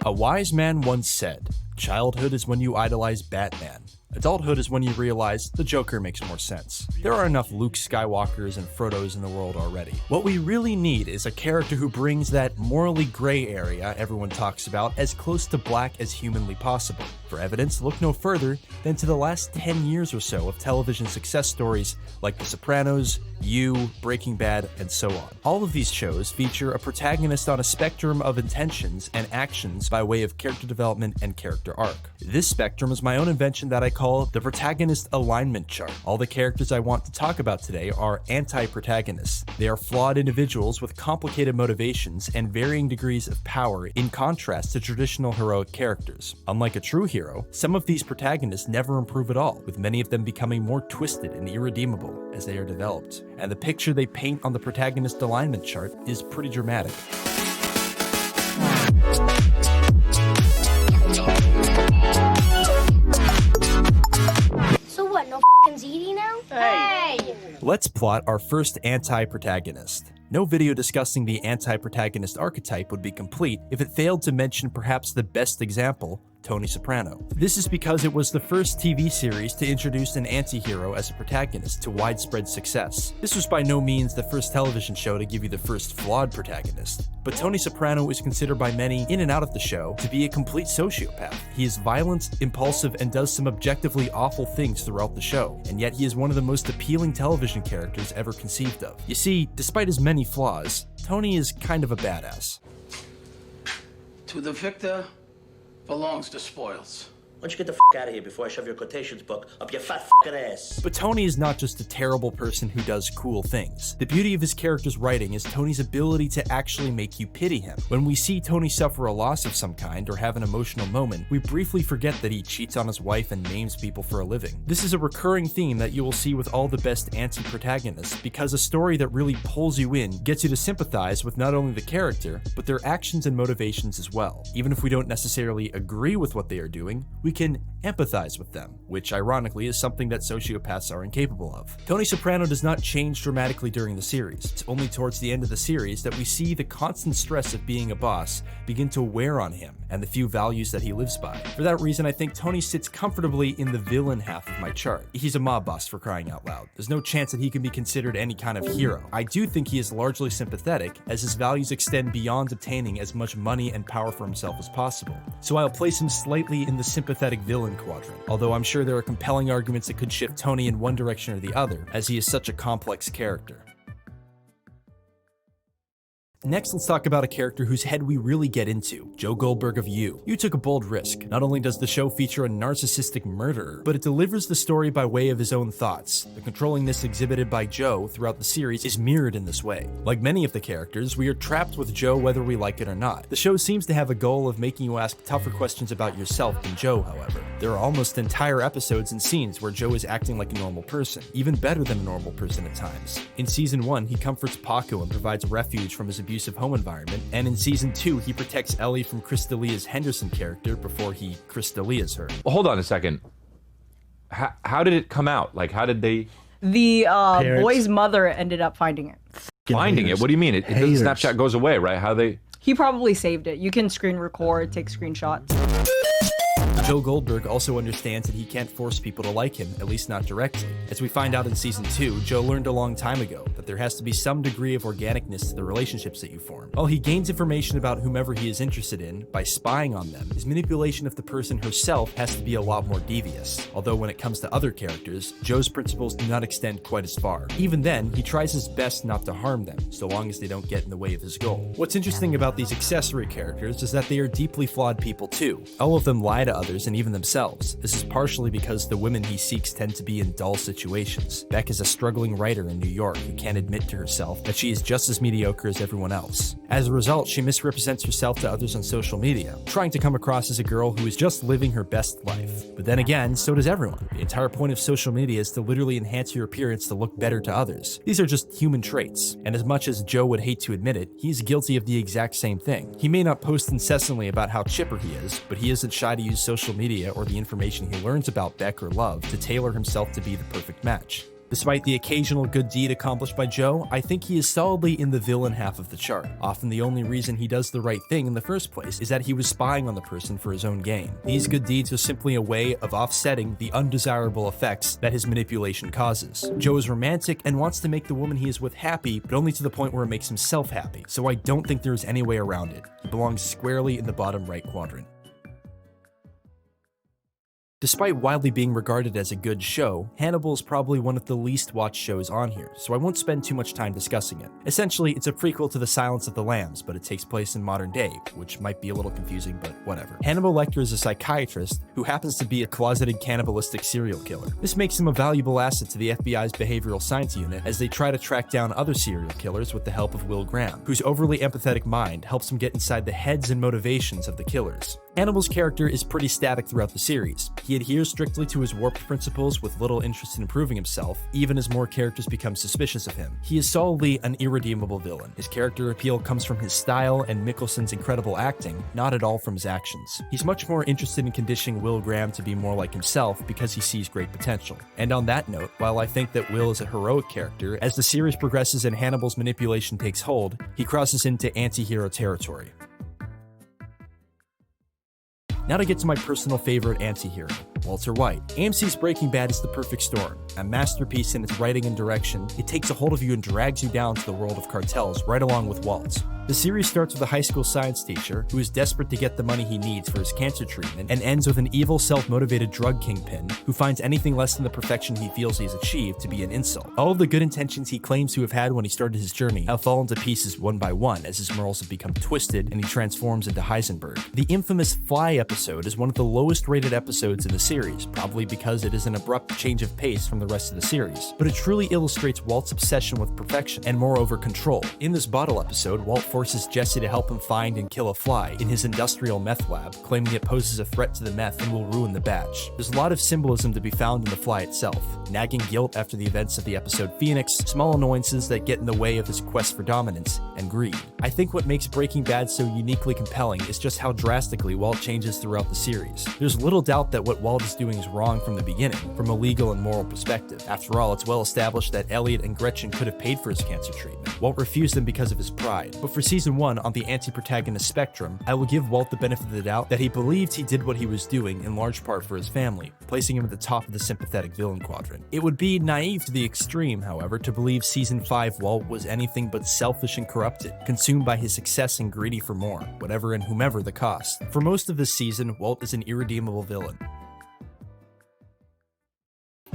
A wise man once said, "Childhood is when you idolize Batman. Adulthood is when you realize the Joker makes more sense." There are enough Luke Skywalkers and Frodos in the world already. What we really need is a character who brings that morally gray area everyone talks about as close to black as humanly possible. For evidence, look no further than to the last 10 years or so of television success stories like The Sopranos, You, Breaking Bad, and so on. All of these shows feature a protagonist on a spectrum of intentions and actions by way of character development and character arc. This spectrum is my own invention that I call the Protagonist Alignment Chart. All the characters I want to talk about today are anti-protagonists. They are flawed individuals with complicated motivations and varying degrees of power in contrast to traditional heroic characters. Unlike a true hero, some of these protagonists never improve at all, with many of them becoming more twisted and irredeemable as they are developed. And the picture they paint on the Protagonist Alignment Chart is pretty dramatic. ZD now? Hey! Let's plot our first anti-protagonist. No video discussing the anti-protagonist archetype would be complete if it failed to mention perhaps the best example, Tony Soprano. This is because it was the first TV series to introduce an anti-hero as a protagonist to widespread success. This was by no means the first television show to give you the first flawed protagonist, but Tony Soprano is considered by many in and out of the show to be a complete sociopath. He is violent, impulsive, and does some objectively awful things throughout the show, and yet he is one of the most appealing television characters ever conceived of. You see, despite his many flaws, Tony is kind of a badass. To the victor belongs the spoils. Why don't you get the out of here before I shove your quotations book up your fat ass? But Tony is not just a terrible person who does cool things. The beauty of his character's writing is Tony's ability to actually make you pity him. When we see Tony suffer a loss of some kind or have an emotional moment, we briefly forget that he cheats on his wife and names people for a living. This is a recurring theme that you will see with all the best anti-protagonists, because a story that really pulls you in gets you to sympathize with not only the character, but their actions and motivations as well. Even if we don't necessarily agree with what they are doing, we can empathize with them, which ironically is something that sociopaths are incapable of. Tony Soprano does not change dramatically during the series. It's only towards the end of the series that we see the constant stress of being a boss begin to wear on him and the few values that he lives by. For that reason, I think Tony sits comfortably in the villain half of my chart. He's a mob boss, for crying out loud. There's no chance that he can be considered any kind of hero. I do think he is largely sympathetic, as his values extend beyond obtaining as much money and power for himself as possible. So I'll place him slightly in the sympathetic villain quadrant, although I'm sure there are compelling arguments that could shift Tony in one direction or the other, as he is such a complex character. Next, let's talk about a character whose head we really get into, Joe Goldberg of You. You took a bold risk. Not only does the show feature a narcissistic murderer, but it delivers the story by way of his own thoughts. The controllingness exhibited by Joe throughout the series is mirrored in this way. Like many of the characters, we are trapped with Joe whether we like it or not. The show seems to have a goal of making you ask tougher questions about yourself than Joe, however. There are almost entire episodes and scenes where Joe is acting like a normal person, even better than a normal person at times. In Season 1, he comforts Paco and provides refuge from his abusive home environment, and in Season 2, he protects Ellie from Chris D'Elia's Henderson character before he Chris D'Elia's her. Well, hold on a second. How did it come out? Like, how did they... The boy's mother ended up finding it. Finding it? What do you mean? It doesn't, Snapchat goes away, right? How they... He probably saved it. You can screen record, take screenshots. Joe Goldberg also understands that he can't force people to like him, at least not directly. As we find out in Season 2, Joe learned a long time ago that there has to be some degree of organicness to the relationships that you form. While he gains information about whomever he is interested in by spying on them, his manipulation of the person herself has to be a lot more devious. Although when it comes to other characters, Joe's principles do not extend quite as far. Even then, he tries his best not to harm them, so long as they don't get in the way of his goal. What's interesting about these accessory characters is that they are deeply flawed people too. All of them lie to others and even themselves. This is partially because the women he seeks tend to be in dull situations. Beck is a struggling writer in New York who can't admit to herself that she is just as mediocre as everyone else. As a result, she misrepresents herself to others on social media, trying to come across as a girl who is just living her best life. But then again, so does everyone. The entire point of social media is to literally enhance your appearance to look better to others. These are just human traits, and as much as Joe would hate to admit it, he's guilty of the exact same thing. He may not post incessantly about how chipper he is, but he isn't shy to use social media or the information he learns about Beck or Love to tailor himself to be the perfect match. Despite the occasional good deed accomplished by Joe, I think he is solidly in the villain half of the chart. Often the only reason he does the right thing in the first place is that he was spying on the person for his own gain. These good deeds are simply a way of offsetting the undesirable effects that his manipulation causes. Joe is romantic and wants to make the woman he is with happy, but only to the point where it makes himself happy, so I don't think there is any way around it. He belongs squarely in the bottom right quadrant. Despite widely being regarded as a good show, Hannibal is probably one of the least watched shows on here, so I won't spend too much time discussing it. Essentially, it's a prequel to The Silence of the Lambs, but it takes place in modern day, which might be a little confusing, but whatever. Hannibal Lecter is a psychiatrist who happens to be a closeted cannibalistic serial killer. This makes him a valuable asset to the FBI's behavioral science unit as they try to track down other serial killers with the help of Will Graham, whose overly empathetic mind helps him get inside the heads and motivations of the killers. Hannibal's character is pretty static throughout the series. He adheres strictly to his warped principles with little interest in improving himself, even as more characters become suspicious of him. He is solidly an irredeemable villain. His character appeal comes from his style and Mickelson's incredible acting, not at all from his actions. He's much more interested in conditioning Will Graham to be more like himself because he sees great potential. And on that note, while I think that Will is a heroic character, as the series progresses and Hannibal's manipulation takes hold, he crosses into anti-hero territory. Now to get to my personal favorite anti-hero, Walter White. AMC's Breaking Bad is the perfect storm. A masterpiece in its writing and direction, it takes a hold of you and drags you down to the world of cartels right along with Walt. The series starts with a high school science teacher who is desperate to get the money he needs for his cancer treatment and ends with an evil self-motivated drug kingpin who finds anything less than the perfection he feels he's achieved to be an insult. All of the good intentions he claims to have had when he started his journey have fallen to pieces one by one as his morals have become twisted and he transforms into Heisenberg. The infamous Fly episode is one of the lowest rated episodes in the series, probably because it is an abrupt change of pace from the rest of the series, but it truly illustrates Walt's obsession with perfection and moreover control. In this bottle episode, Walt forces Jesse to help him find and kill a fly in his industrial meth lab, claiming it poses a threat to the meth and will ruin the batch. There's a lot of symbolism to be found in the fly itself: nagging guilt after the events of the episode Phoenix, small annoyances that get in the way of his quest for dominance, and greed. I think what makes Breaking Bad so uniquely compelling is just how drastically Walt changes throughout the series. There's little doubt that what Walt is doing is wrong from the beginning, from a legal and moral perspective. After all, it's well established that Elliot and Gretchen could have paid for his cancer treatment. Walt refused them because of his pride. But for season 1 on the anti-protagonist spectrum, I will give Walt the benefit of the doubt that he believed he did what he was doing in large part for his family, placing him at the top of the sympathetic villain quadrant. It would be naive to the extreme, however, to believe season 5 Walt was anything but selfish and corrupted, consumed by his success and greedy for more, whatever and whomever the cost. For most of this season, Walt is an irredeemable villain.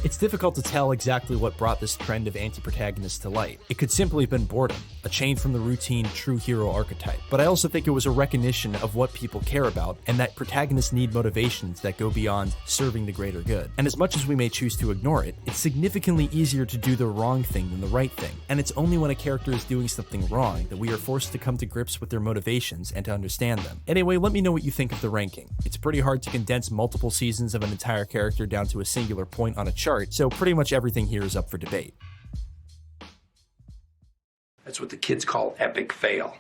It's difficult to tell exactly what brought this trend of anti-protagonists to light. It could simply have been boredom, a change from the routine true hero archetype. But I also think it was a recognition of what people care about, and that protagonists need motivations that go beyond serving the greater good. And as much as we may choose to ignore it, it's significantly easier to do the wrong thing than the right thing. And it's only when a character is doing something wrong that we are forced to come to grips with their motivations and to understand them. Anyway, let me know what you think of the ranking. It's pretty hard to condense multiple seasons of an entire character down to a singular point on a chart, so pretty much everything here is up for debate. That's what the kids call epic fail.